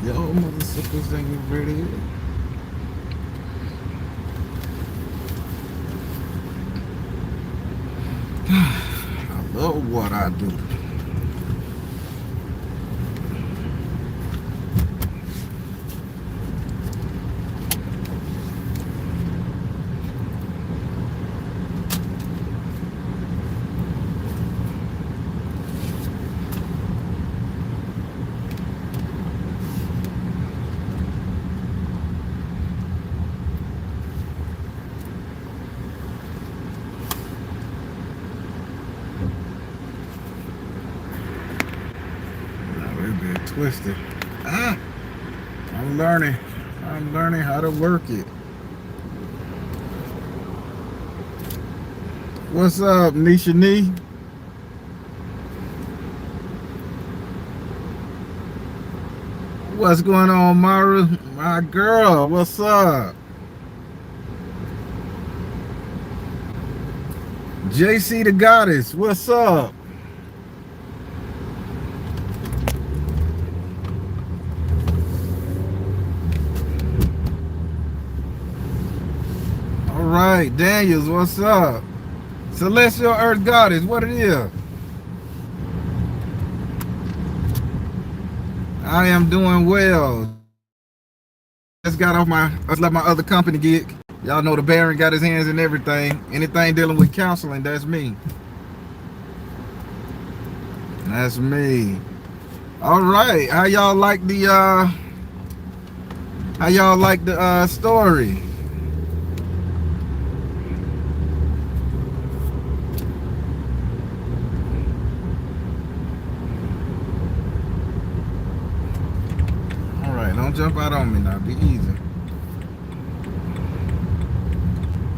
Yo, motherfuckers ain't ready. I love what I do. Now we're a bit twisted. Ah, I'm learning. I'm learning how to work it. What's up, Nisha Nee? What's going on, Mara? My girl, what's up? JC the Goddess, what's up? All right, Daniels, what's up? Celestial Earth Goddess, what it is? I am doing well. Just got off my, I left my other company gig. Y'all know the Baron got his hands in everything. Anything dealing with counseling, that's me. That's me. All right, how y'all like the story? All right, don't jump out on me now. Be easy.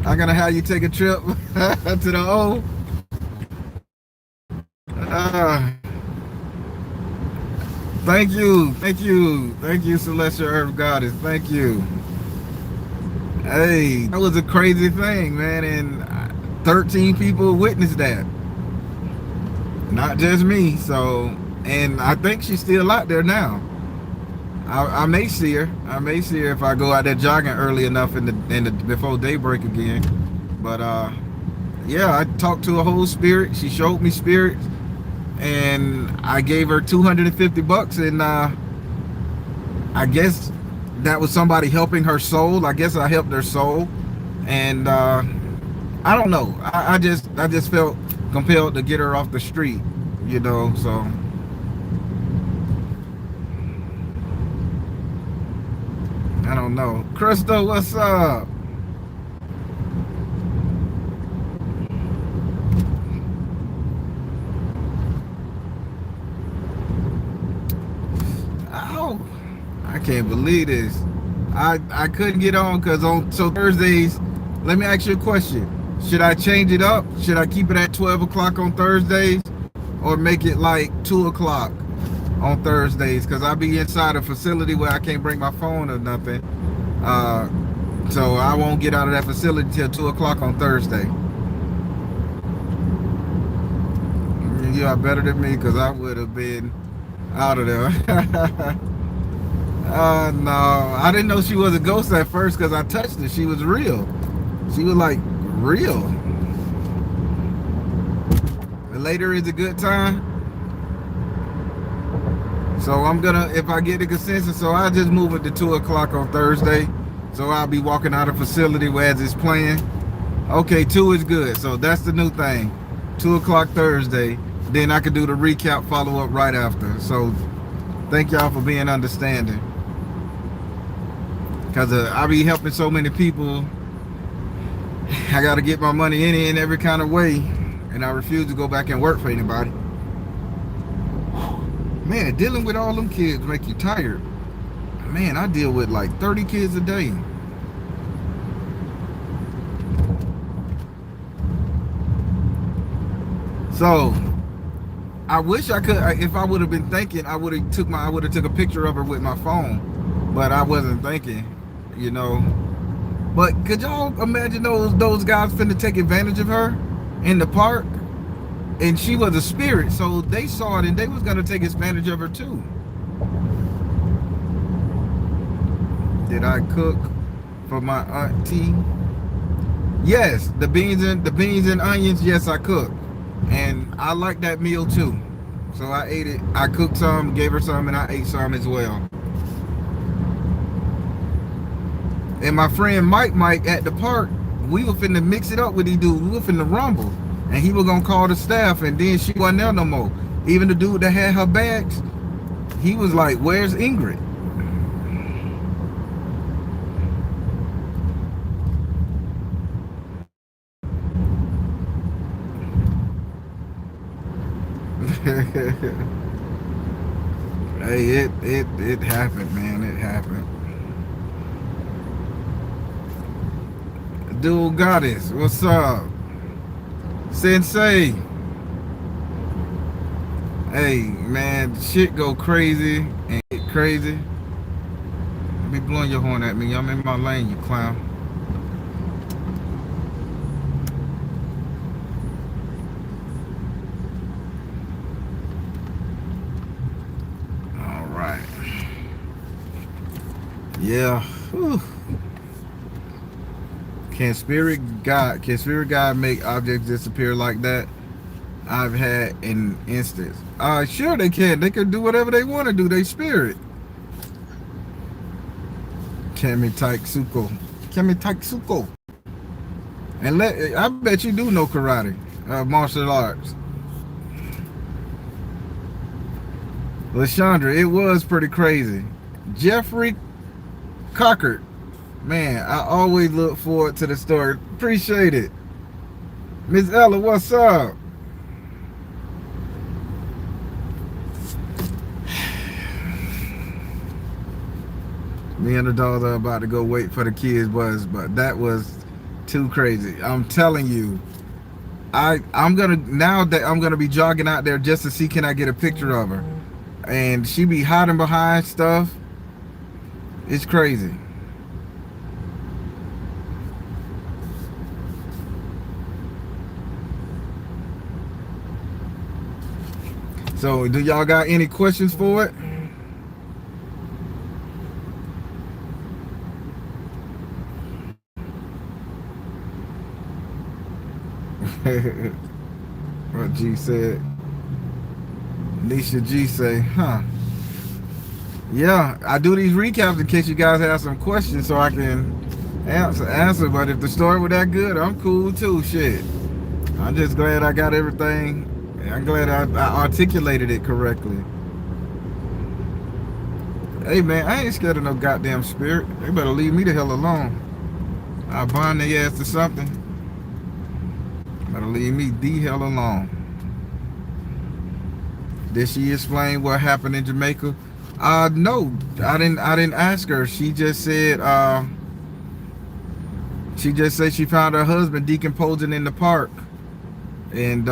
I gotta have you take a trip to the O. Uh, thank you, Celestial Earth Goddess. Thank you. Hey, that was a crazy thing, man, and 13 people witnessed that. Not just me. So, and I think she's still out there now. I may see her. I may see her if I go out there jogging early enough in the before daybreak again. But yeah, I talked to a whole spirit. She showed me spirits, and I gave her 250 bucks, and I guess that was somebody helping her soul. I guess I helped her soul, and I don't know. I just felt compelled to get her off the street, you know. So I don't know. Crystal, what's up? Oh, I can't believe this. I couldn't get on because on so Thursdays. Let me ask you a question. Should I change it up? Should I keep it at 12 o'clock on Thursdays, or make it like 2 o'clock on Thursdays? Because I'll be inside a facility where I can't bring my phone or nothing. Uh, so I won't get out of that facility till 2 o'clock on Thursday. You are better than me because I would have been out of there. No, I didn't know she was a ghost at first because I touched her. She was real. She was like real. Later is a good time. So I'm gonna, if I get the consensus, so I'll just move it to 2 o'clock on Thursday. So I'll be walking out of the facility where it's playing. Okay, 2 is good. So that's the new thing. 2 o'clock Thursday. Then I can do the recap follow up right after. So thank y'all for being understanding. Because I be helping so many people. I got to get my money in every kind of way. And I refuse to go back and work for anybody. Man, dealing with all them kids make you tired. Man, I deal with like 30 kids a day. So I wish I could. If I would have been thinking, I would have took a picture of her with my phone, but I wasn't thinking, you know. But could y'all imagine those guys finna take advantage of her in the park? And she was a spirit, so they saw it and they was gonna take advantage of her too. Did I cook for my auntie? Yes, the beans and onions. Yes, I cooked, and I like that meal too. So I ate it. I cooked some, gave her some, and I ate some as well. And my friend Mike at the park, we were finna mix it up with these dudes. We were finna rumble, and he was gonna call the staff, and then she wasn't there no more. Even the dude that had her bags, he was like, "Where's Ingrid?" Hey, it happened, man. It happened. Dude Goddess, what's up? Sensei. Hey, man, shit go crazy and get crazy. Be blowing your horn at me. I'm in my lane, you clown. All right. Yeah. Whew. Can spirit God make objects disappear like that? I've had an instance. Sure they can. They can do whatever they want to do. They spirit. Kami Taiksuko. Kami Taiksuko. And I bet you do know karate, martial arts. Lashandra, it was pretty crazy. Jeffrey Cockert. Man, I always look forward to the story. Appreciate it. Miss Ella, what's up? Me and the dogs are about to go wait for the kids bus, but that was too crazy. I'm telling you, I'm gonna be jogging out there just to see can I get a picture of her, and she be hiding behind stuff. It's crazy. So, do y'all got any questions for it? What G said. Nisha G say, huh? Yeah, I do these recaps in case you guys have some questions so I can answer. But if the story was that good, I'm cool too. Shit. I'm just glad I got everything. I'm glad I articulated it correctly. Hey man, I ain't scared of no goddamn spirit. They better leave me the hell alone. I'll bind their ass to something. Better leave me the hell alone. Did she explain what happened in Jamaica? No, I didn't ask her. She just said she found her husband decomposing in the park. And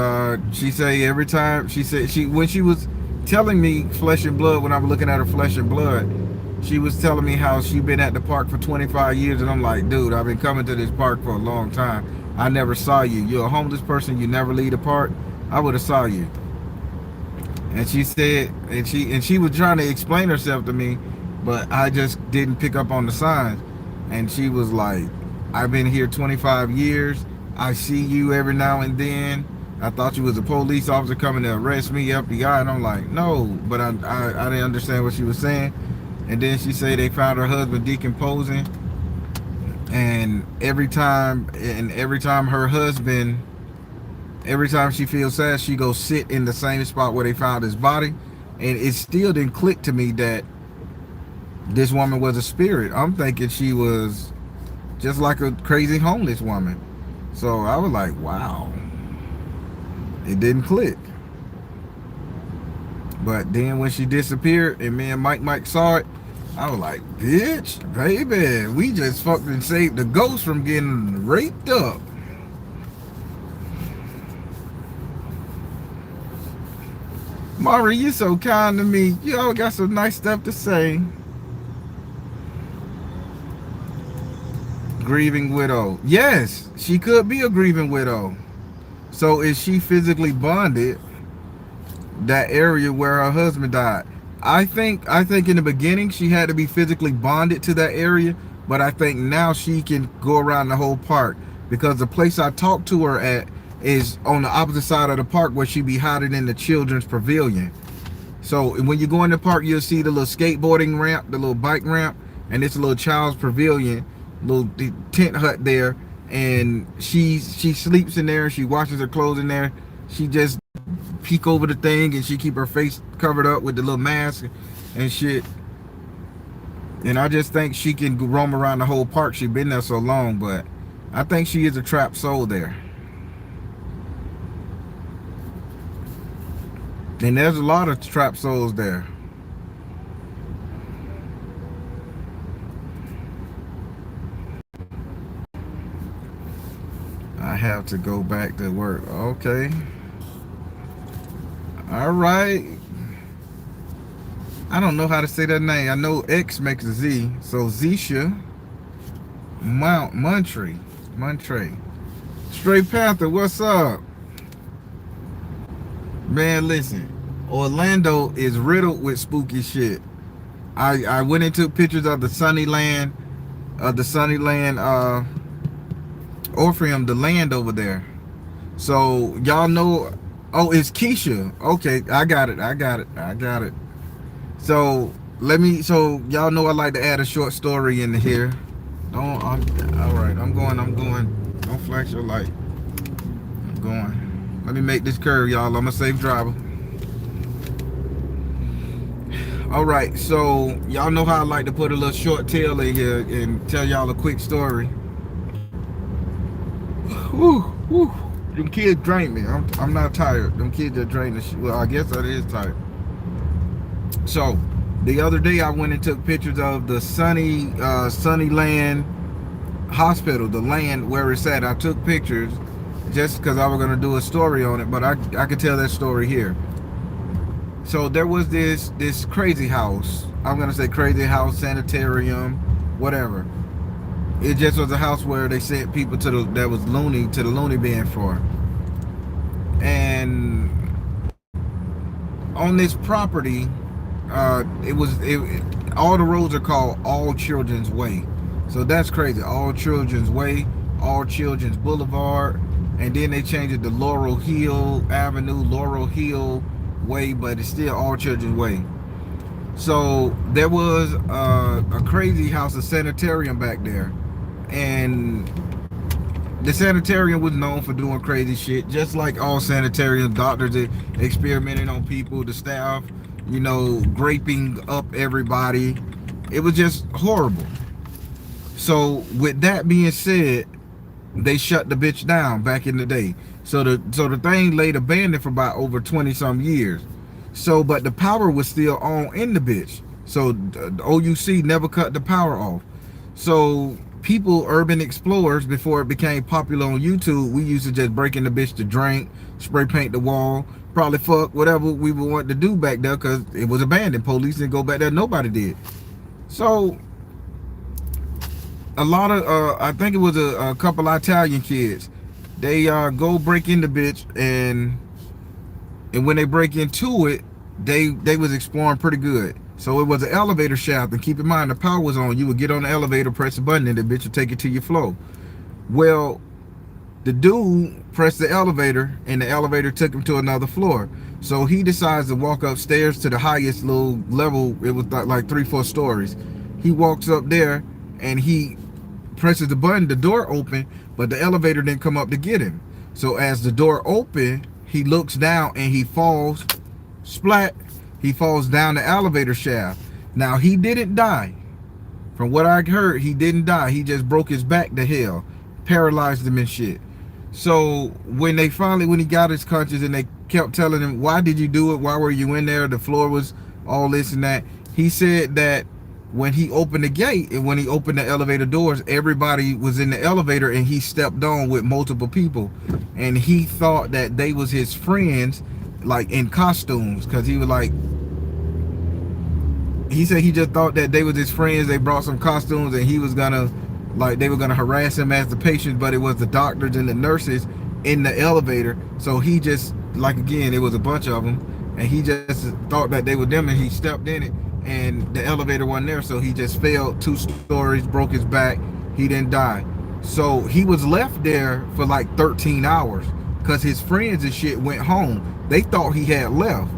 she said every time when she was telling me flesh and blood, when I was looking at her flesh and blood, she was telling me how she been at the park for 25 years, and I'm like, dude, I've been coming to this park for a long time. I never saw you. You're a homeless person. You never leave the park. I would have saw you. And she said, and she was trying to explain herself to me, but I just didn't pick up on the signs. And she was like, I've been here 25 years. I see you every now and then. I thought you was a police officer coming to arrest me, FBI. And I'm like, no, but I didn't understand what she was saying. And then she said they found her husband decomposing. And every time her husband, every time she feels sad, she goes sit in the same spot where they found his body. And it still didn't click to me that this woman was a spirit. I'm thinking she was just like a crazy homeless woman. So I was like, wow. It didn't click. But then when she disappeared and me and Mike saw it, I was like, bitch, baby, we just fucking saved the ghost from getting raped up. Mari, you so kind to me. You always got some nice stuff to say. Grieving widow. Yes, she could be a grieving widow. So is she physically bonded that area where her husband died? I think in the beginning she had to be physically bonded to that area, but I think now she can go around the whole park because the place I talked to her at is on the opposite side of the park where she be hiding in the children's pavilion. So when you go in the park, you'll see the little skateboarding ramp, the little bike ramp, and it's a little child's pavilion, little tent hut there, and she sleeps in there. She washes her clothes in there. She just peek over the thing and she keep her face covered up with the little mask and shit. And I just think she can roam around the whole park. She been there so long, but I think she is a trapped soul there. And there's a lot of trapped souls there. I have to go back to work. Okay. All right. I don't know how to say that name. I know X makes a Z. So Zisha Montre. Straight Panther, what's up? Man, listen. Orlando is riddled with spooky shit. I went and took pictures of the Sunnyland Orpheum, the land over there. So y'all know. Oh, it's Keisha. Okay, I got it. So so y'all know I like to add a short story in here. All right, I'm going. Don't flash your light. I'm going. Let me make this curve, y'all. I'm a safe driver. All right, so y'all know how I like to put a little short tail in here and tell y'all a quick story. Whew. Them kids drained me. I'm not tired. Them kids that drained the shit. Well, I guess that is tired. So the other day I went and took pictures of the Sunnyland Hospital, the land where it's at. I took pictures just because I was gonna do a story on it, but I could tell that story here. So there was this crazy house. I'm gonna say crazy house, sanitarium, whatever. It just was a house where they sent people to the loony bin for. And on this property, all the roads are called All Children's Way. So that's crazy. All Children's Way, All Children's Boulevard, and then they changed it to Laurel Hill Avenue, Laurel Hill Way, but it's still All Children's Way. So there was a crazy house, a sanitarium back there, and the sanitarium was known for doing crazy shit, just like all sanitariums. Doctors experimenting on people, the staff, graping up everybody. It was just horrible. So with that being said, they shut the bitch down back in the day. So the thing laid abandoned for about over 20 some years. So, but the power was still on in the bitch. So the OUC never cut the power off. So urban explorers, before it became popular on YouTube, we used to just break in the bitch to drink, spray paint the wall, probably fuck, whatever we would want to do back there, because it was abandoned. Police didn't go back there. Nobody did. So a lot of, I think it was a couple of Italian kids. They go break in the bitch, and when they break into it, they was exploring pretty good. So it was an elevator shaft, and keep in mind the power was on. You would get on the elevator, press a button, and the bitch would take you to your floor. Well, the dude pressed the elevator, and the elevator took him to another floor. So he decides to walk upstairs to the highest little level. It was like 3-4 stories. He walks up there, and he presses the button. The door opened, but the elevator didn't come up to get him. So as the door opened, he looks down and he falls, splat. He falls down the elevator shaft. Now, he didn't die. From what I heard, he didn't die. He just broke his back to hell, paralyzed him and shit. So when he got his conscience, and they kept telling him, why did you do it? Why were you in there? The floor was all this and that. He said that when he opened the gate and when he opened the elevator doors, everybody was in the elevator, and he stepped on with multiple people. And he thought that they was his friends, like in costumes, because he was like, he said he just thought that they was his friends. They brought some costumes, and he was gonna, like, they were gonna harass him as the patient, but it was the doctors and the nurses in the elevator. So he just, like, again, it was a bunch of them. and he just thought that they were them, and he stepped in it, and the elevator wasn't there, so he just fell 2 stories, broke his back. He didn't die. So he was left there for like 13 hours because his friends and shit went home. They thought he had left.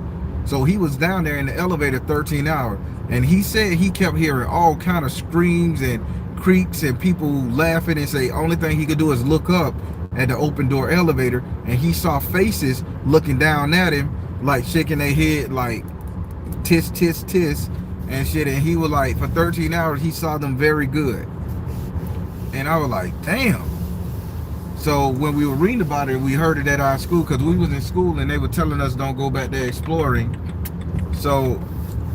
So he was down there in the elevator 13 hours. And he said he kept hearing all kind of screams and creaks and people laughing, and say only thing he could do is look up at the open door elevator, and he saw faces looking down at him, like shaking their head like tis tis tis and shit. And he was like, for 13 hours he saw them very good. And I was like, damn. So when we were reading about it, we heard it at our school, because we was in school and they were telling us don't go back there exploring. So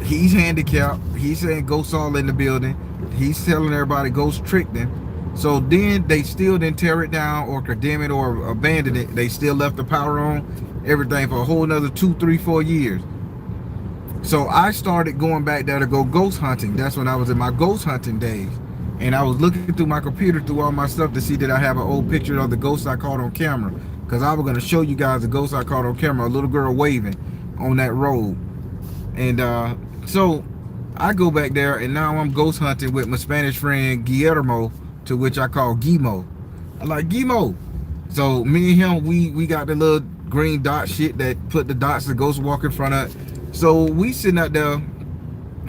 he's handicapped. He's saying ghosts all in the building. He's telling everybody ghosts tricked him. So then they still didn't tear it down or condemn it or abandon it. They still left the power on, everything, for a whole another 2, 3, 4 years. So I started going back there to go ghost hunting. That's when I was in my ghost hunting days. And I was looking through my computer, through all my stuff, to see that I have an old picture of the ghost I caught on camera. Because I was going to show you guys the ghost I caught on camera, a little girl waving on that road. And so I go back there, and now I'm ghost hunting with my Spanish friend Guillermo, to which I call Guimo. I like Guimo. So me and him, we got the little green dot shit that put the dots the ghost walk in front of. So we sitting out there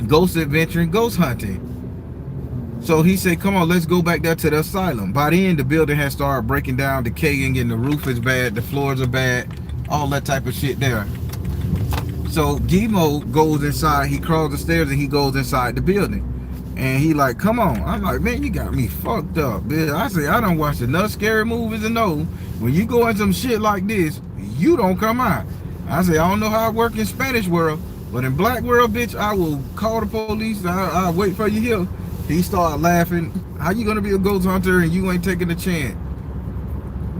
ghost adventuring, ghost hunting. So he said, come on, let's go back there to the asylum. By then, the building has started breaking down, decaying, and the roof is bad, the floors are bad, all that type of shit there. So Guimo goes inside, he crawls the stairs, and he goes inside the building. And he like, come on. I'm like, man, you got me fucked up, bitch. I say, I done watched enough scary movies and know when you go in some shit like this, you don't come out. I say, I don't know how it work in Spanish world, but in black world, bitch, I will call the police. I'll wait for you here. He started laughing. How you gonna be a ghost hunter and you ain't taking a chance?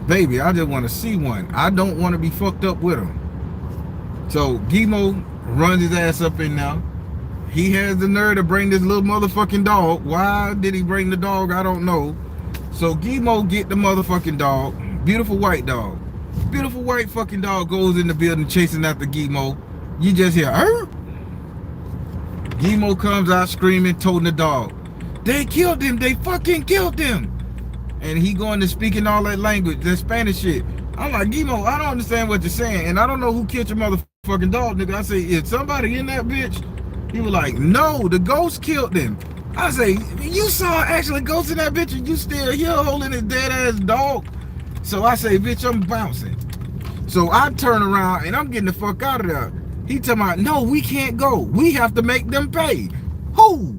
Baby, I just want to see one. I don't want to be fucked up with him. So Guimo runs his ass up in now. He has the nerve to bring this little motherfucking dog. Why did he bring the dog? I don't know. So Guimo get the motherfucking dog. Beautiful white dog. Beautiful white fucking dog goes in the building chasing after Guimo. You just hear, "Arr!" Guimo comes out screaming, toting the dog. They killed him. They fucking killed him. And he going to speaking all that language, that Spanish shit. I'm like, Guimo, I don't understand what you're saying. And I don't know who killed your motherfucking dog, nigga. I say, is somebody in that bitch? He was like, no, the ghost killed him. I say, you saw actually ghost in that bitch and you still here holding his dead ass dog? So I say, bitch, I'm bouncing. So I turn around and I'm getting the fuck out of there. He talking about, no, we can't go. We have to make them pay. Who?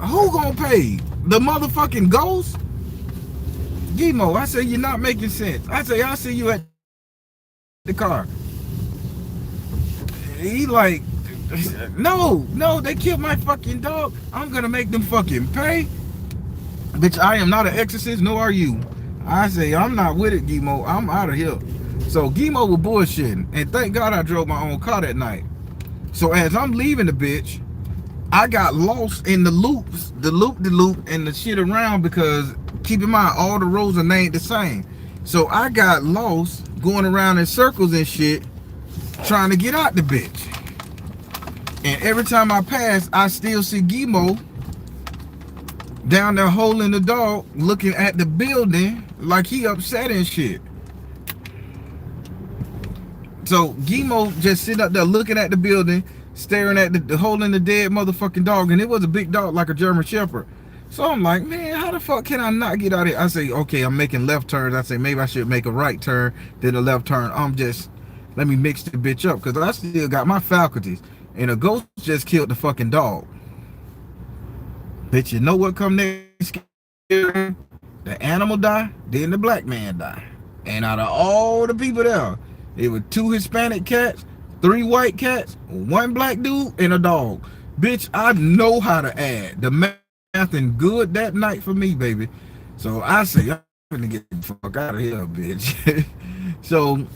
Who gonna pay? The motherfucking ghost? Guimo, I say, you're not making sense. I say, I'll see you at the car. He like, no, they killed my fucking dog. I'm gonna make them fucking pay. Bitch, I am not an exorcist, nor are you. I say, I'm not with it, Guimo. I'm out of here. So Guimo was bullshitting. And thank God I drove my own car that night. So as I'm leaving the bitch, I got lost in the loops, the loop and the shit around, because keep in mind, all the roads are named the same. So I got lost going around in circles and shit, trying to get out the bitch. And every time I pass, I still see Guimo down there holding the dog, looking at the building like he upset and shit. So Guimo just sitting up there looking at the building, staring at the holding the dead motherfucking dog, and it was a big dog like a German Shepherd. So I'm like, man, how the fuck can I not get out of here? I say, okay, I'm making left turns. I say, maybe I should make a right turn, then a left turn. Let me mix the bitch up, because I still got my faculties. And a ghost just killed the fucking dog. Bitch, you know what come next? The animal die, then the black man die. And out of all the people there, it was 2 Hispanic cats, 3 white cats, 1 black dude, and a dog. Bitch, I know how to add. The math and good that night for me, baby. So I say, I'm gonna get the fuck out of here, bitch. So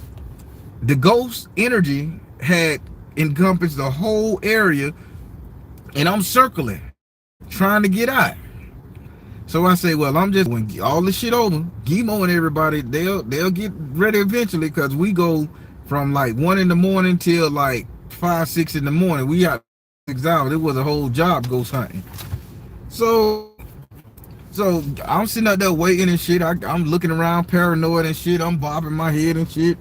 the ghost energy had encompassed the whole area, and I'm circling, trying to get out. So I say, well, I'm just, when all this shit over, Guimo and everybody, they'll get ready eventually, because we go from like 1 in the morning till like 5, 6 in the morning. We out 6 hours. It was a whole job ghost hunting. So I'm sitting out there waiting and shit. I'm looking around paranoid and shit. I'm bobbing my head and shit,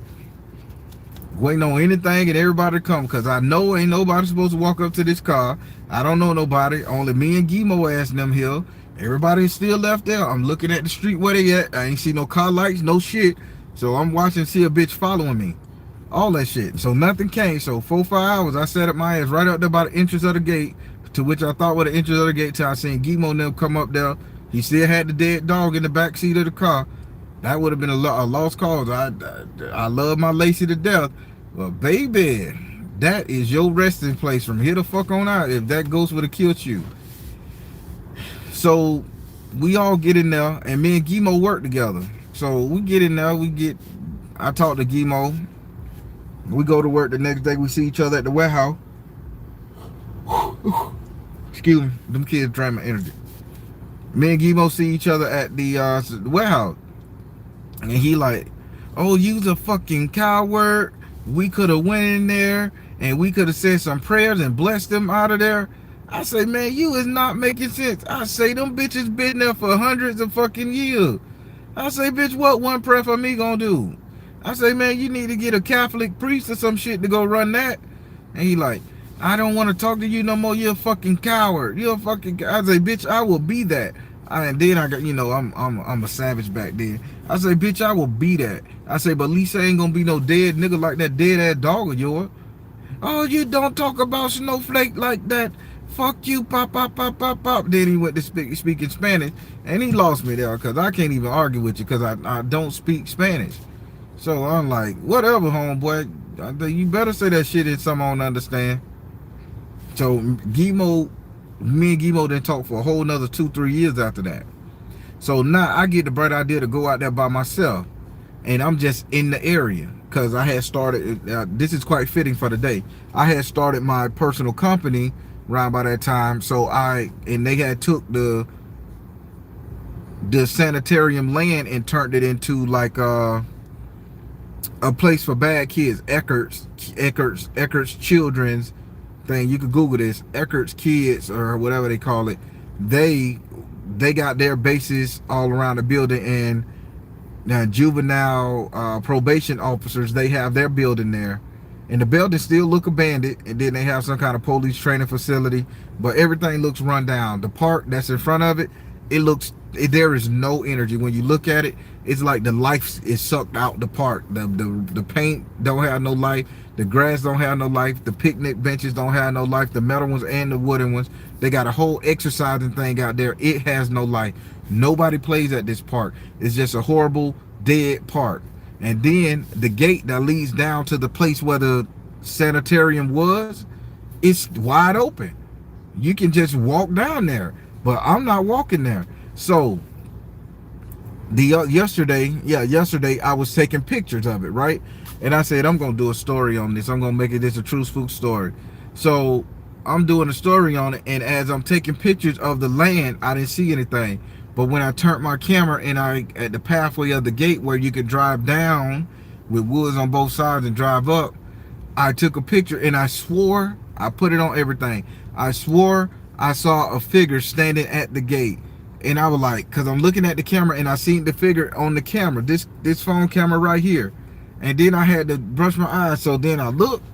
waiting on anything and everybody to come, because I know ain't nobody supposed to walk up to this car. I don't know nobody. Only me and Gimo ass them here. Everybody's still left there. I'm looking at the street where they at. I ain't see no car lights, no shit. So I'm watching, see a bitch following me. All that shit. So nothing came. So 4, 5 hours, I sat up my ass right up there by the entrance of the gate, to which I thought was the entrance of the gate, till I seen Gimo and them come up there. He still had the dead dog in the back seat of the car. That would have been a lost cause. I love my Lacey to death. But baby, that is your resting place from here the fuck on out if that ghost would have killed you. So we all get in there, and me and Gimo work together. So we get in there, I talk to Gimo. We go to work the next day. We see each other at the warehouse. Excuse me, them kids drain my energy. Me and Gimo see each other at the warehouse. And he like, oh, you's a fucking coward. We could have went in there and we could have said some prayers and blessed them out of there. I say, man, you is not making sense. I say, them bitches been there for hundreds of fucking years. I say, bitch, what one prayer for me gonna do? I say, man, you need to get a Catholic priest or some shit to go run that. And he like, I don't want to talk to you no more. You're a fucking coward. You're a fucking I say, bitch, I will be that. And then I got, you know, I'm a savage back then. I say, bitch, I will be that. I say, but Lisa ain't gonna be no dead nigga like that dead ass dog of yours. Oh, you don't talk about Snowflake like that. Fuck you, pop, pop, pop, pop, pop. Then he went to speaking Spanish, and he lost me there, because I can't even argue with you, because I don't speak Spanish. So I'm like, whatever, homeboy. You better say that shit in something I don't understand. So Gimo, me and Gimo didn't talk for a whole nother 2, 3 years after that. So now I get the bright idea to go out there by myself, and I'm just in the area, because I had started, this is quite fitting for the day, I had started my personal company around by that time. So they had took the sanitarium land and turned it into like a place for bad kids. Eckert's children's thing. You could Google this, Eckert's Kids or whatever they call it. They got their bases all around the building, and now juvenile probation officers, they have their building there, and the building still look abandoned, and then they have some kind of police training facility, but everything looks run down. The park that's in front of it, there is no energy. When you look at it, it's like the life is sucked out the park. The paint don't have no life. The grass don't have no life. The picnic benches don't have no life. The metal ones and the wooden ones. They got a whole exercising thing out there. It has no life. Nobody plays at this park. It's just a horrible, dead park. And then the gate that leads down to the place where the sanitarium was, it's wide open. You can just walk down there. But I'm not walking there. So yesterday I was taking pictures of it, right? And I said, I'm gonna do a story on this. I'm gonna make this a true spook story. So I'm doing a story on it, and as I'm taking pictures of the land, I didn't see anything. But when I turned my camera and at the pathway of the gate where you could drive down with woods on both sides and drive up, I took a picture, and I swore, I put it on everything, I swore I saw a figure standing at the gate. And I was like, because I'm looking at the camera and I seen the figure on the camera, this phone camera right here. And then I had to brush my eyes. So then I looked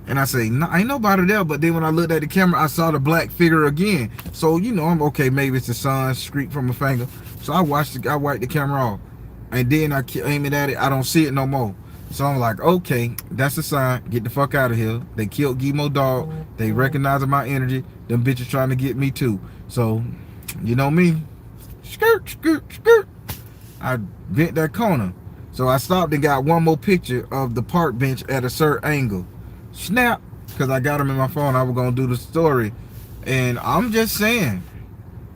and I say, no, ain't nobody there. But then when I looked at the camera, I saw the black figure again. So, you know, I'm okay, maybe it's the sun streak from my finger. So I wiped the camera off. And then I aim it at it, I don't see it no more. So I'm like, okay, that's a sign. Get the fuck out of here. They killed Gimo dog. They recognizing my energy. Them bitches trying to get me too. So, you know me. Skirt, skirt, skirt. I bent that corner. So I stopped and got one more picture of the park bench at a certain angle. Snap. Because I got them in my phone. I was going to do the story. And I'm just saying,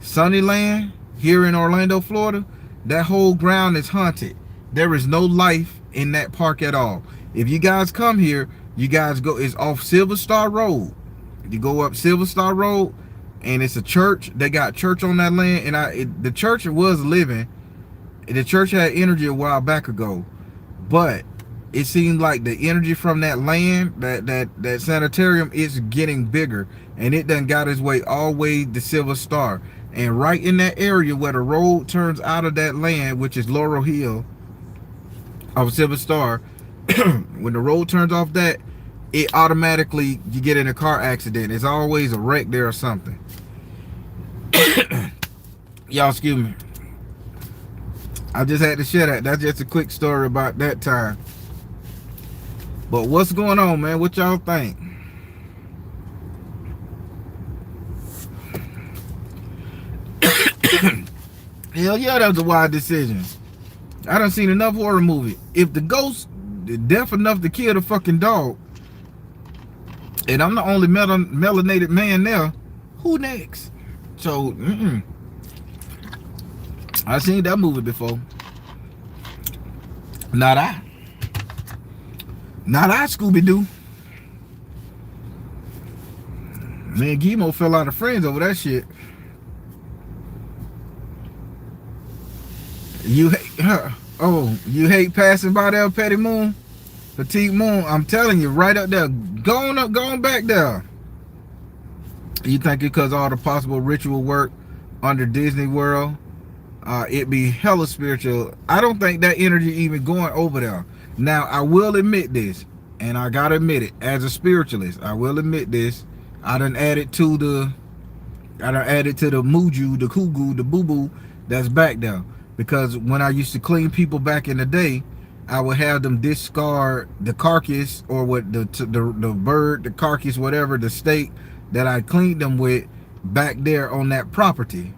Sunnyland here in Orlando, Florida, that whole ground is haunted. There is no life in that park at all. If you guys come here, you guys go, it's off Silver Star Road. You go up Silver Star Road, and it's a church. They got church on that land, and the church was living. The church had energy a while back ago, but it seems like the energy from that land, that sanitarium, is getting bigger, and it done got its way all the way to Silver Star. And right in that area where the road turns out of that land, which is Laurel Hill of Silver Star, when the road turns off that, it automatically, you get in a car accident. It's always a wreck there or something. Y'all excuse me. I just had to share that. That's just a quick story about that time. But what's going on, man? What y'all think? Hell yeah, that was a wise decision. I done seen enough horror movie. If the ghost is deaf enough to kill the fucking dog, and I'm the only melanated man there, who next? So, I seen that movie before. Not I, Scooby-Doo. Man, Gimo fell out of friends over that shit. You hate, you hate passing by there, Petty Moon? Petite Moon, I'm telling you, right up there. Going back there. You think it because all the possible ritual work under Disney World, it be hella spiritual. I don't think that energy even going over there. Now, I will admit this, and I gotta admit it, as a spiritualist, I will admit this. I done added to the Muju, the Kugu, the Boo-Boo that's back there. Because when I used to clean people back in the day, I would have them discard the carcass, or what the bird, the carcass, whatever, the steak that I cleaned them with back there on that property.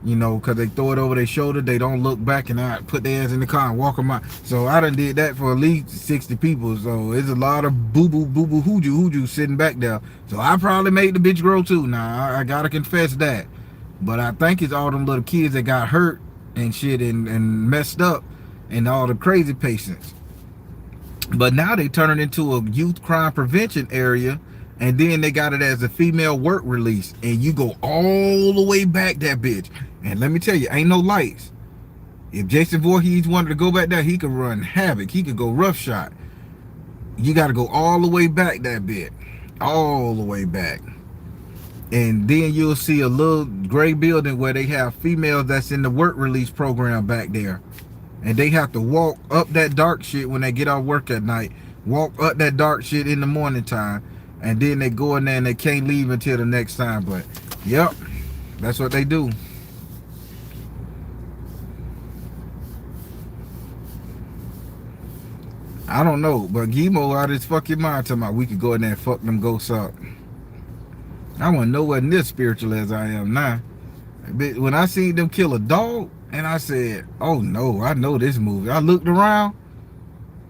You know, because they throw it over their shoulder, they don't look back, and I put their ass in the car and walk them out. So I done did that for at least 60 people. So there's a lot of boo-boo, hooju sitting back there. So I probably made the bitch grow too. Now, I gotta confess that. But I think it's all them little kids that got hurt and shit and messed up, and all the crazy patients. But now they turn it into a youth crime prevention area, and then they got it as a female work release, and you go all the way back that bitch. And let me tell you, ain't no lights. If Jason Voorhees wanted to go back there, he could run havoc. He could go roughshod. You got to go all the way back that bit, all the way back. And then you'll see a little gray building where they have females that's in the work release program back there. And they have to walk up that dark shit when they get off work at night. Walk up that dark shit in the morning time. And then they go in there and they can't leave until the next time. But, yep, that's what they do. I don't know, but Gimo out of his fucking mind talking about we could go in there and fuck them ghosts up. I wasn't nowhere near spiritual as I am now. When I seen them kill a dog, and I said, oh no, I know this movie. I looked around,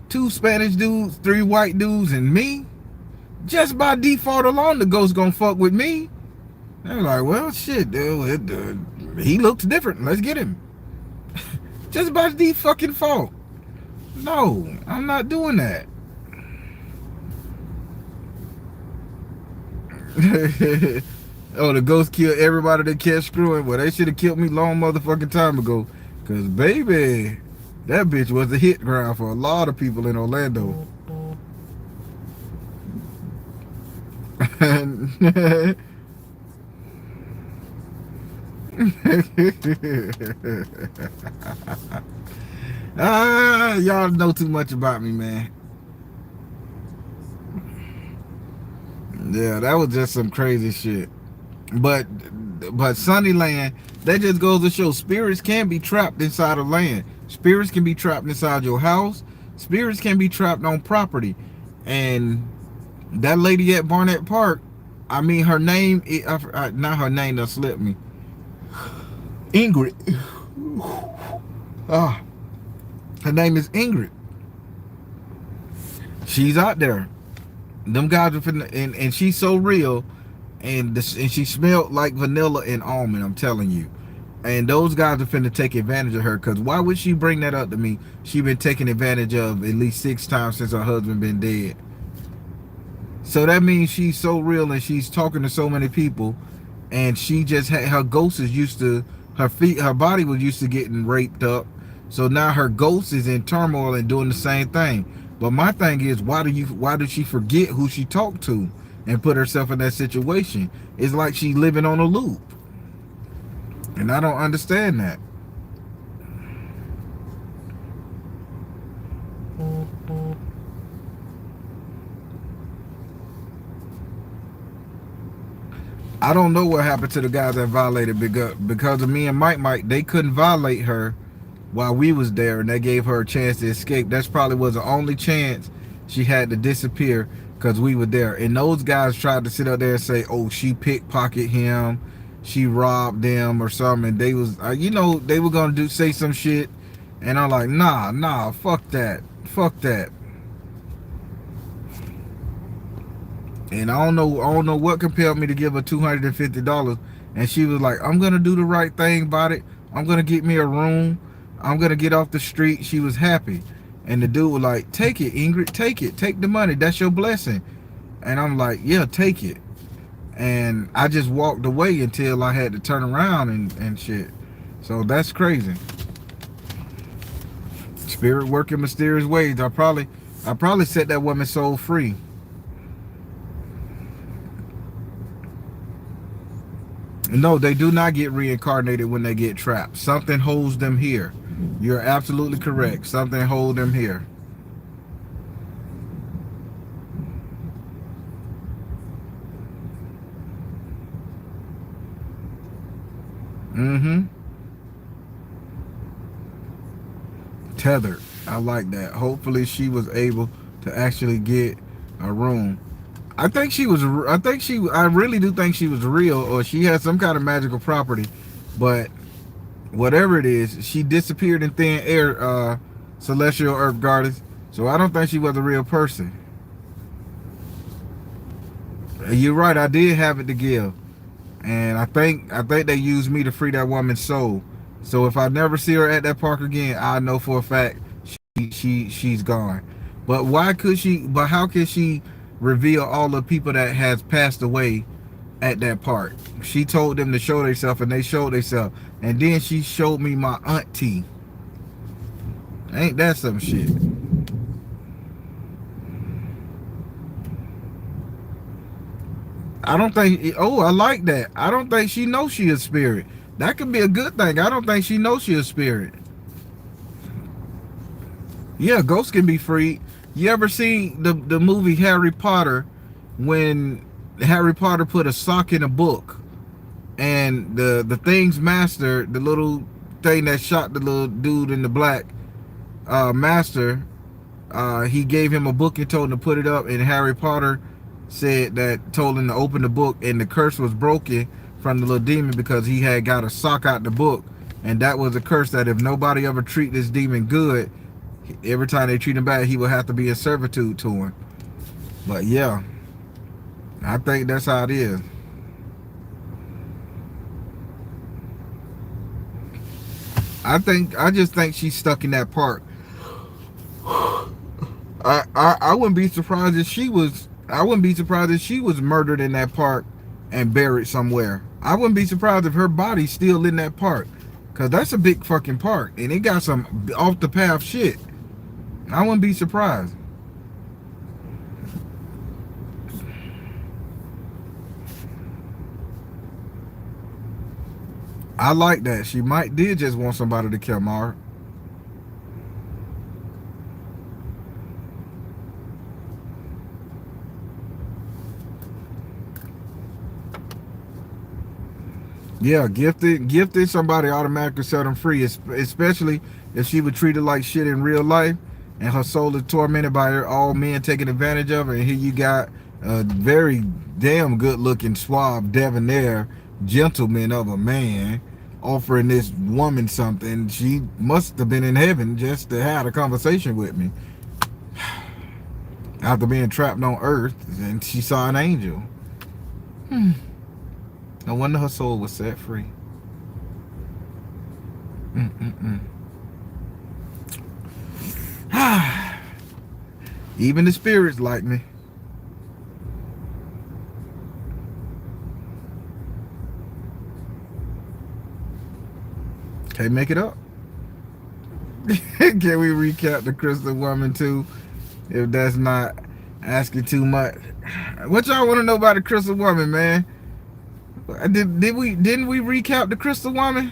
2 Spanish dudes, 3 white dudes, and me. Just by default alone, the ghost gonna fuck with me. They're like, well, shit, dude, he looks different. Let's get him. Just by default. No, I'm not doing that. Oh, the ghost killed everybody that kept screwing. Well, they should have killed me long motherfucking time ago. Cause baby, that bitch was a hit ground for a lot of people in Orlando. Y'all know too much about me, man. Yeah, that was just some crazy shit. But Sunnyland, that just goes to show spirits can be trapped inside of land. Spirits can be trapped inside your house. Spirits can be trapped on property. And that lady at Barnett Park, I mean, her name, not her name that slipped me. Ingrid. Her name is Ingrid. She's out there. Them guys are finna, and she's so real, and she smelled like vanilla and almond, I'm telling you. And those guys are finna take advantage of her, because why would she bring that up to me? She been taken advantage of at least 6 times since her husband been dead. So that means she's so real, and she's talking to so many people, and she just had, her ghost is used to, her body was used to getting raped up. So now her ghost is in turmoil and doing the same thing. But my thing is, why did she forget who she talked to and put herself in that situation? It's like she living on a loop. And I don't understand that. I don't know what happened to the guys that violated because of me and Mike. They couldn't violate her while we was there, and they gave her a chance to escape. That's probably was the only chance she had to disappear because we were there. And those guys tried to sit up there and say, "Oh, she pickpocketed him, she robbed them or something." And they was, they were gonna say some shit, and I'm like, nah, fuck that. And I don't know what compelled me to give her $250. And she was like, "I'm gonna do the right thing about it. I'm gonna get me a room. I'm gonna get off the street." She was happy. And the dude was like, "Take it, Ingrid, take it. Take the money. That's your blessing." And I'm like, "Yeah, take it." And I just walked away until I had to turn around and shit. So that's crazy. Spirit working mysterious ways. I probably set that woman's soul free. No, they do not get reincarnated when they get trapped. Something holds them here. You're absolutely correct. Something holds them here. Mm-hmm. Tethered. I like that. Hopefully she was able to actually get a room. I think she was. I really do think she was real, or she had some kind of magical property. But whatever it is, she disappeared in thin air, celestial earth goddess. So I don't think she was a real person. You're right. I did have it to give, and I think they used me to free that woman's soul. So if I never see her at that park again, I know for a fact she's gone. But why could she? But how could she reveal all the people that has passed away at that park? She told them to show themselves, and they showed themselves. And then she showed me my auntie. Ain't that some shit? I don't think. Oh, I like that. I don't think she knows she a spirit. That could be a good thing. I don't think she knows she a spirit. Yeah, ghosts can be freed. You ever see the movie Harry Potter, when Harry Potter put a sock in a book, and the thing's master, the little thing that shot the little dude in the black, master, he gave him a book and told him to put it up, and Harry Potter said that, told him to open the book, and the curse was broken from the little demon because he had got a sock out the book, and that was a curse that if nobody ever treat this demon good, every time they treat him bad, he would have to be in servitude to him. But yeah, I think that's how it is. I just think she's stuck in that park. I wouldn't be surprised if she was. I wouldn't be surprised if she was murdered in that park and buried somewhere. I wouldn't be surprised if her body's still in that park, cause that's a big fucking park and it got some off the path shit. I wouldn't be surprised. I like that. She might did just want somebody to kill Mara. Yeah, gifted somebody automatically set them free, especially if she would treat her like shit in real life and her soul is tormented by her, all men taking advantage of her. And here you got a very damn good looking, suave, debonair gentleman of a man offering this woman something. She must have been in heaven just to have a conversation with me after being trapped on earth, and she saw an angel. No wonder her soul was set free. Mm-mm-mm. Even the spirits like me. Can't make it up. Can we recap the Crystal Woman too? if that's not asking too much. What y'all want to know about the Crystal Woman, man? Didn't we recap the Crystal Woman?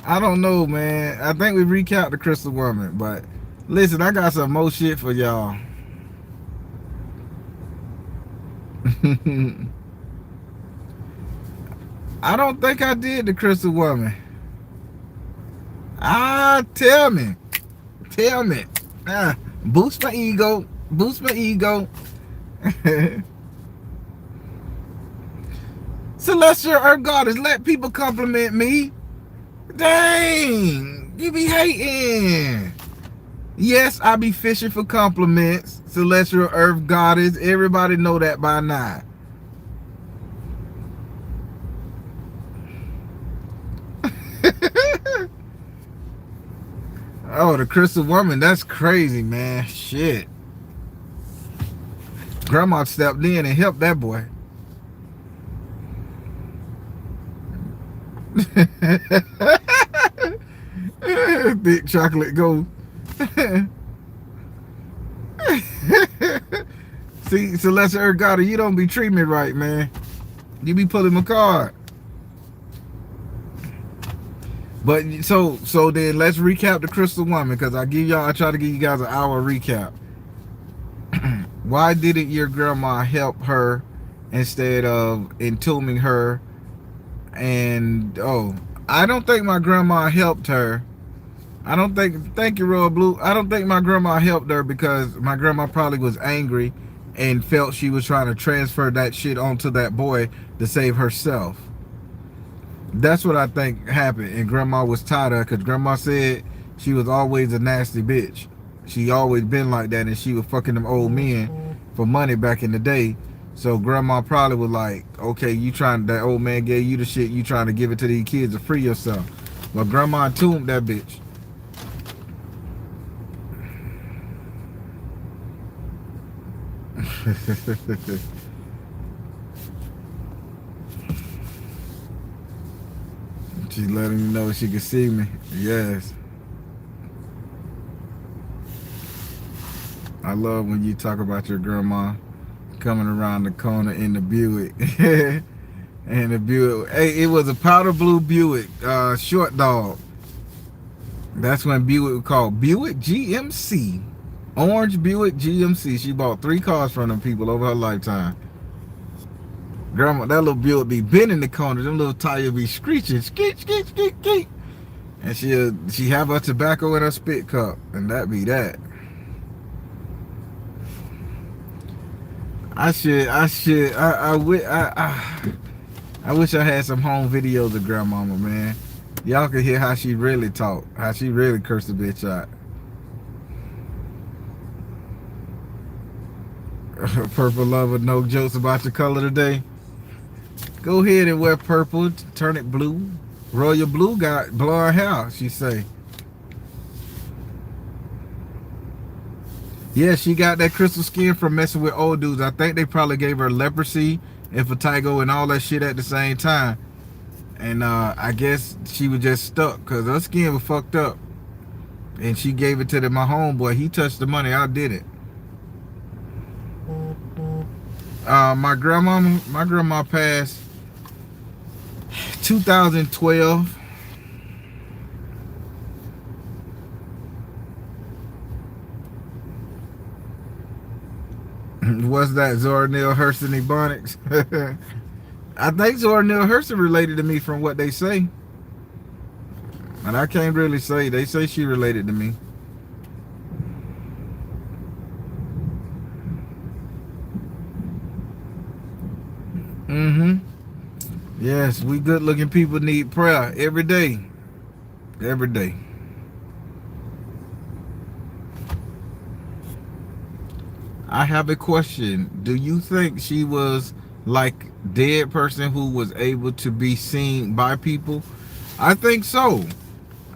I don't know, man. I think we recapped the Crystal Woman, but listen, I got some more shit for y'all. I don't think I did the Crystal Woman. Tell me. Tell me. Boost my ego. Boost my ego. Celestial Earth Goddess, let people compliment me. Dang, you be hating. Yes, I be fishing for compliments. Celestial Earth Goddess, everybody know that by now. Oh, the Crystal Woman, that's crazy, man. Shit. Grandma stepped in and helped that boy. Thick chocolate gold. See, Celestial Earth Goddess, you don't be treating me right, man. You be pulling my card. But so then let's recap the Crystal Woman, because I try to give you guys an hour recap. Why didn't your grandma help her instead of entombing her? And I don't think my grandma helped her. Thank you, Royal Blue. I don't think my grandma helped her because my grandma probably was angry and felt she was trying to transfer that shit onto that boy to save herself. That's what I think happened. And grandma was tired of her because grandma said she was always a nasty bitch. She always been like that, and she was fucking them old men for money back in the day. So grandma probably was like, okay, that old man gave you the shit, you trying to give it to these kids to free yourself. But grandma entombed that bitch. She's letting me know she can see me. Yes. I love when you talk about your grandma coming around the corner in the Buick. And the Buick, hey, it was a powder blue Buick, short dog. That's when Buick was called Buick GMC. Orange Buick GMC. She bought 3 cars from them people over her lifetime. Grandma, that little Buick be bending the corner. Them little tires be screeching, skeet, skeet, skeet, skeet. And she have her tobacco in her spit cup, and that be that. I wish I had some home videos of grandmama, man. Y'all could hear how she really talk, how she really cursed the bitch out. Purple lover, no jokes about your color today. Go ahead and wear purple, turn it blue. Royal Blue got blonde hair, she say. Yeah, she got that crystal skin from messing with old dudes. I think they probably gave her leprosy and vertigo and all that shit at the same time. And I guess she was just stuck because her skin was fucked up. And she gave it to my homeboy. He touched the money. I did it. My grandma passed 2012. What's that, Zora Neale Hurston Ebonics? I think Zora Neale Hurston related to me from what they say. And I can't really say. They say she related to me. Yes, we good looking people need prayer every day. Every day. I have a question. Do you think she was like dead person who was able to be seen by people? I think so.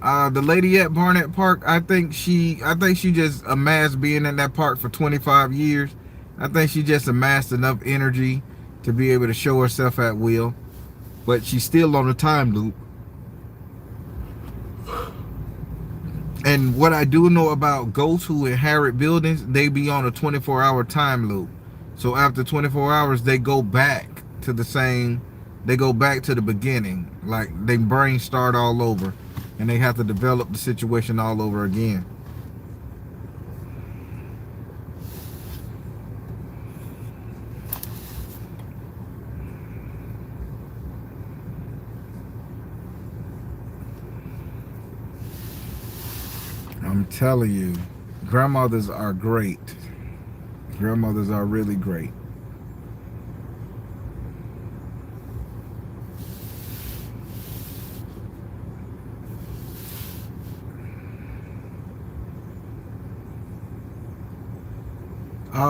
The lady at Barnett Park, I think she just amassed being in that park for 25 years I think she just amassed enough energy to be able to show herself at will, but she's still on a time loop. And what I do know about ghosts who inherit buildings, they be on a 24-hour time loop. So after 24 hours, they go back to the same, they go back to the beginning. Like their brain start all over and they have to develop the situation all over again. I'm telling you, grandmothers are great. Grandmothers are really great.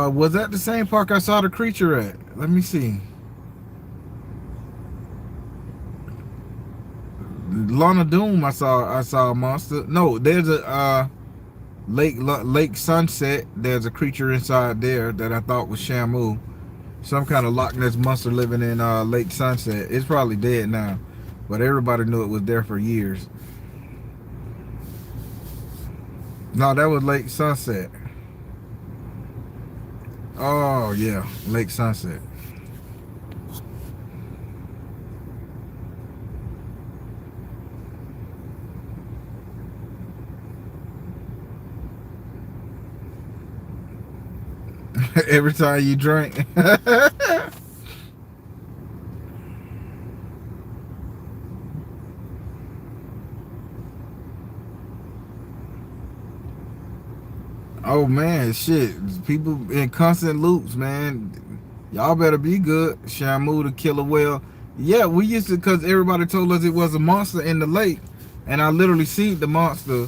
Was that the same park I saw the creature at? Let me see. Lana Doom, I saw a monster. No, there's a Lake Sunset. There's a creature inside there that I thought was Shamu. Some kind of Loch Ness monster living in Lake Sunset. It's probably dead now, but everybody knew it was there for years. No, that was Lake Sunset. Oh yeah, Lake Sunset. Every time you drink. Oh man, shit. People in constant loops, man. Y'all better be good. Shamu the killer whale. Yeah, we used to, because everybody told us it was a monster in the lake. And I literally seen the monster.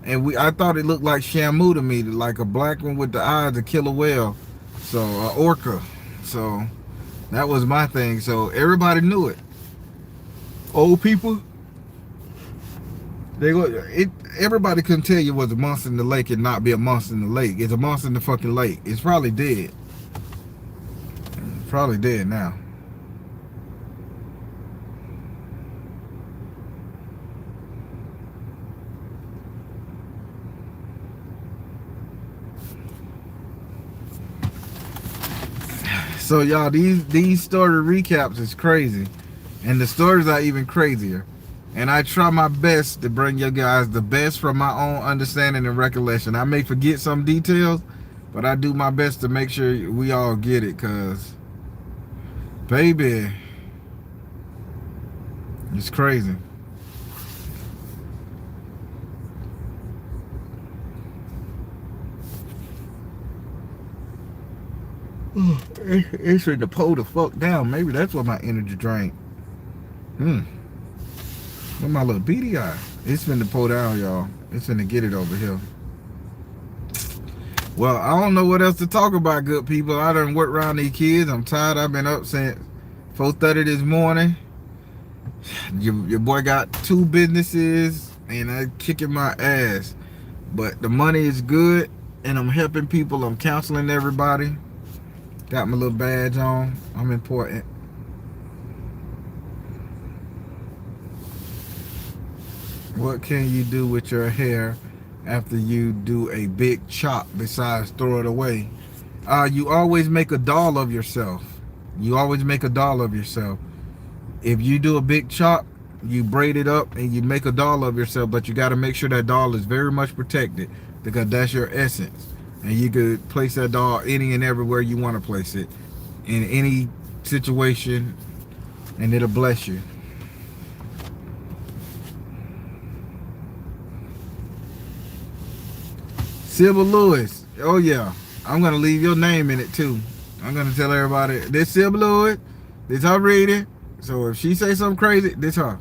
And I thought it looked like Shamu to me, like a black one with the eyes, a killer whale. So, orca. So, that was my thing. So, everybody knew it. Old people, everybody couldn't tell you was a monster in the lake and not be a monster in the lake. It's a monster in the fucking lake. It's probably dead. It's probably dead now. So y'all, these story recaps is crazy, and the stories are even crazier. And I try my best to bring you guys the best from my own understanding and recollection. I may forget some details, but I do my best to make sure we all get it, cause baby, it's crazy. It's ready to pull the fuck down. Maybe that's what my energy drank. With my little beady eye. It's finna pull down, y'all. It's finna get it over here. Well, I don't know what else to talk about, good people. I done worked around these kids. I'm tired. I've been up since 4:30 this morning. Your boy got 2 businesses and I'm kicking my ass. But the money is good and I'm helping people. I'm counseling everybody. Got my little badge on. I'm important. What can you do with your hair after you do a big chop besides throw it away? You always make a doll of yourself. You always make a doll of yourself. If you do a big chop, you braid it up and you make a doll of yourself, but you got to make sure that doll is very much protected, because that's your essence. And you could place that doll any and everywhere you want to place it, in any situation, and it'll bless you. Sybil Lewis. Oh yeah, I'm gonna leave your name in it too. I'm gonna tell everybody this Sybil Lewis, this her reading. So if she say something crazy, this her.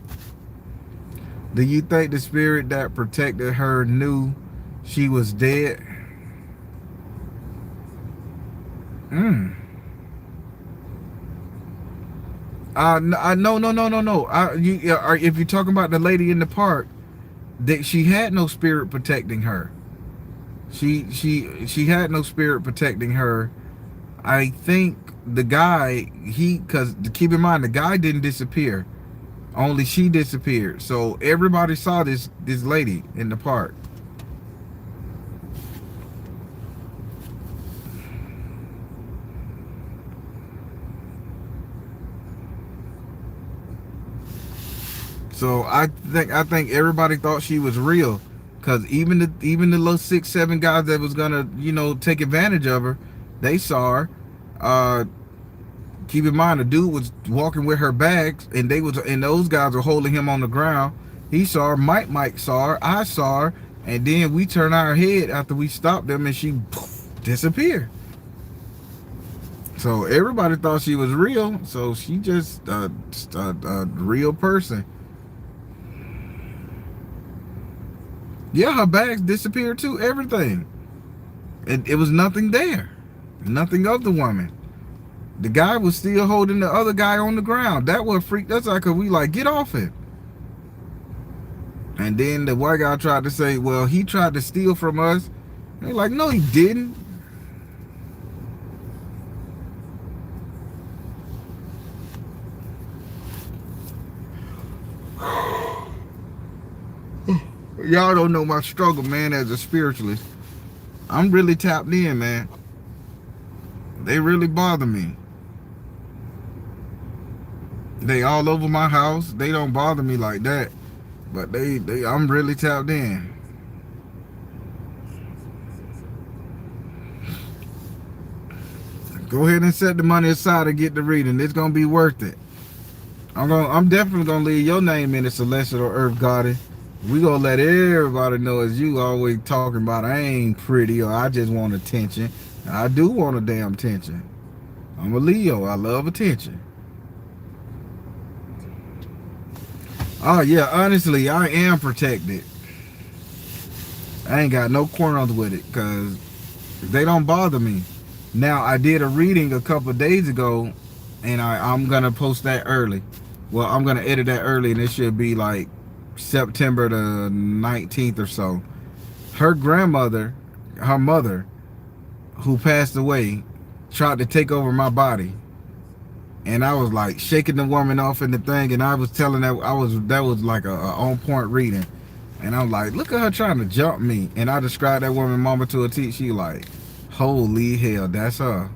Do you think the spirit that protected her knew she was dead? No. If you're talking about the lady in the park, that she had no spirit protecting her. She had no spirit protecting her. I think the guy, because keep in mind, the guy didn't disappear. Only she disappeared. So everybody saw this lady in the park. So I think everybody thought she was real, cause even the little 6, 7 guys that was gonna take advantage of her, they saw her. Uh, Keep in mind the dude was walking with her bags, and those guys were holding him on the ground. He saw her. Mike saw her. I saw her, and then we turned our head after we stopped them, and she poof, disappeared. So everybody thought she was real. So she just a real person. Yeah, her bags disappeared too. Everything. It was nothing there. Nothing of the woman. The guy was still holding the other guy on the ground. That what freaked us out, because we like, get off it. And then the white guy tried to say, well, he tried to steal from us. And they're like, no, he didn't. Y'all don't know my struggle, man, as a spiritualist. I'm really tapped in, man. They really bother me. They all over my house. They don't bother me like that. But I'm really tapped in. Go ahead and set the money aside and get the reading. It's gonna be worth it. I'm definitely gonna leave your name in the celestial or earth garden. We gonna let everybody know as you always talking about I ain't pretty or I just want attention. I do want a damn attention. I'm a Leo. I love attention. Oh yeah, honestly, I am protected. I ain't got no corners with it because they don't bother me. Now I did a reading a couple of days ago, and I'm gonna post that early. Well, I'm gonna edit that early, and it should be like September the 19th or so. Her grandmother, her mother, who passed away, tried to take over my body, and I was like shaking the woman off in the thing, and I was telling that that was like a on point reading, and I'm like, look at her trying to jump me, and I described that woman mama to a T. She like, holy hell, that's her.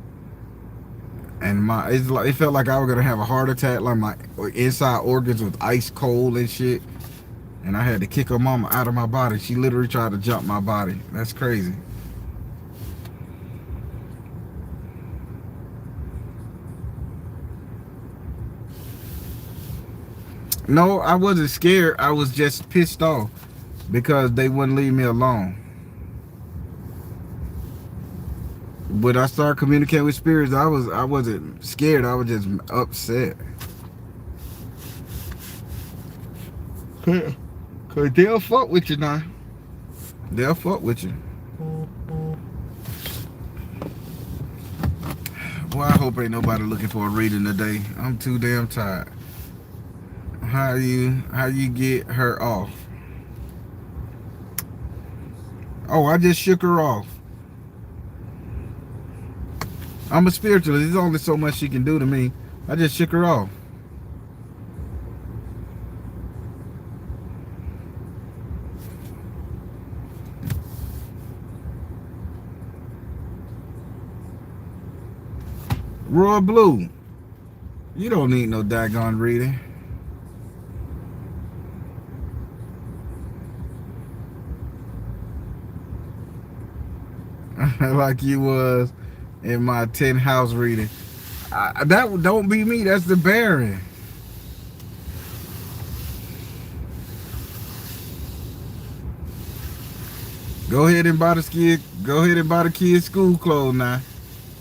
And it felt like I was gonna have a heart attack, like my inside organs was ice cold and shit. And I had to kick her mama out of my body. She literally tried to jump my body. That's crazy. No, I wasn't scared. I was just pissed off because they wouldn't leave me alone. When I started communicating with spirits, I wasn't scared. I was just upset. Cause they'll fuck with you now. They'll fuck with you. Well, I hope ain't nobody looking for a reading today. I'm too damn tired. How you get her off? Oh, I just shook her off. I'm a spiritualist. There's only so much she can do to me. I just shook her off. Roy Blue, you don't need no daggone reading. Like you was in my 10th house reading. That don't be me. That's the Baron. Go ahead and buy the kid. Go ahead and buy the kids' school clothes now.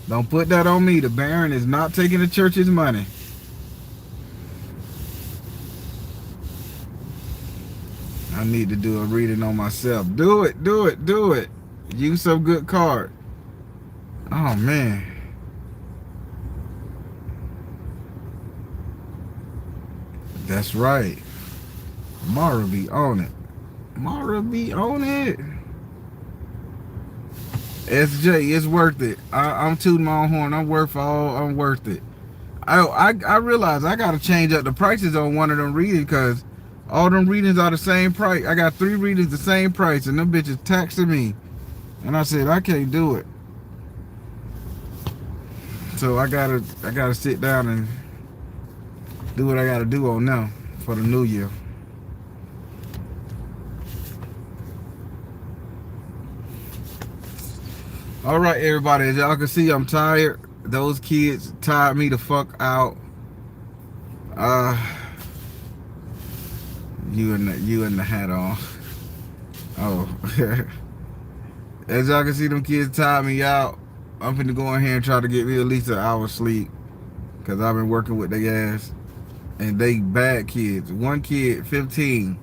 Don't put that on me. The Baron is not taking the church's money. I need to do a reading on myself. Do it. Do it. Do it. Use some good card. Oh man. That's right. Mara be on it. Mara be on it. SJ, it's worth it. I'm tooting my own horn. I'm worth it. I realize I gotta change up the prices on one of them readings because all them readings are the same price. I got 3 readings the same price, and them bitches taxing me. And I said I can't do it. So I gotta sit down and do what I gotta do on them for the new year. All right, everybody. As y'all can see, I'm tired. Those kids tired me the fuck out. You in the hat on. Oh. As y'all can see, them kids tired me out. I'm finna go in here and try to get me at least an hour's sleep. Cause I've been working with their ass. And they bad kids. One kid, 15.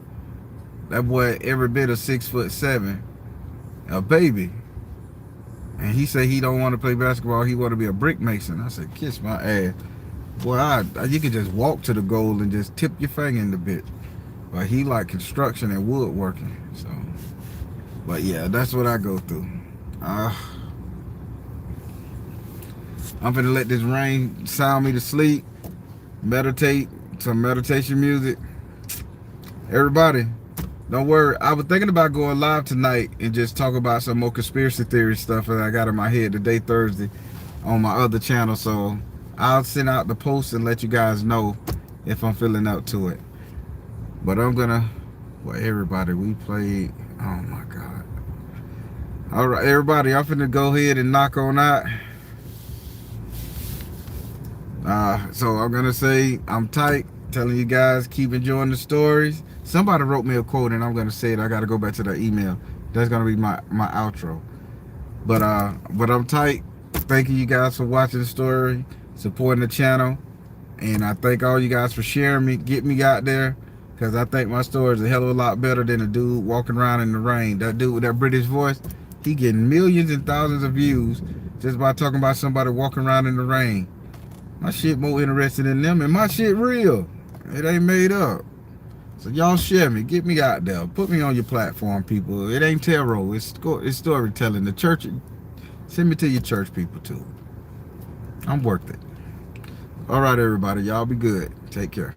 That boy every bit of 6'7". A baby. And he said he don't want to play basketball. He want to be a brick mason. I said, kiss my ass. Boy, you could just walk to the goal and just tip your finger in the bit. But he like construction and woodworking. So, but yeah, that's what I go through. I'm finna let this rain sound me to sleep. Meditate, some meditation music. Everybody, don't worry. I was thinking about going live tonight and just talk about some more conspiracy theory stuff that I got in my head today, Thursday, on my other channel. So I'll send out the post and let you guys know if I'm feeling up to it. But I'm gonna, well, everybody, we played, oh my God. All right, everybody, I'm finna go ahead and knock on that. So I'm gonna say I'm tight, telling you guys keep enjoying the stories. Somebody wrote me a quote and I'm gonna say it. I gotta go back to the email. That's gonna be my outro. But I'm tight. Thank you guys for watching the story, supporting the channel, and I thank all you guys for sharing me, get me out there, because I think my story is a hell of a lot better than a dude walking around in the rain. That dude with that British voice, he getting millions and thousands of views just by talking about somebody walking around in the rain. My shit more interesting than them, and my shit real. It ain't made up. So y'all share me, get me out there, put me on your platform, people. It ain't tarot, it's storytelling. The church, send me to your church people too. I'm worth it. All right, everybody, y'all be good. Take care.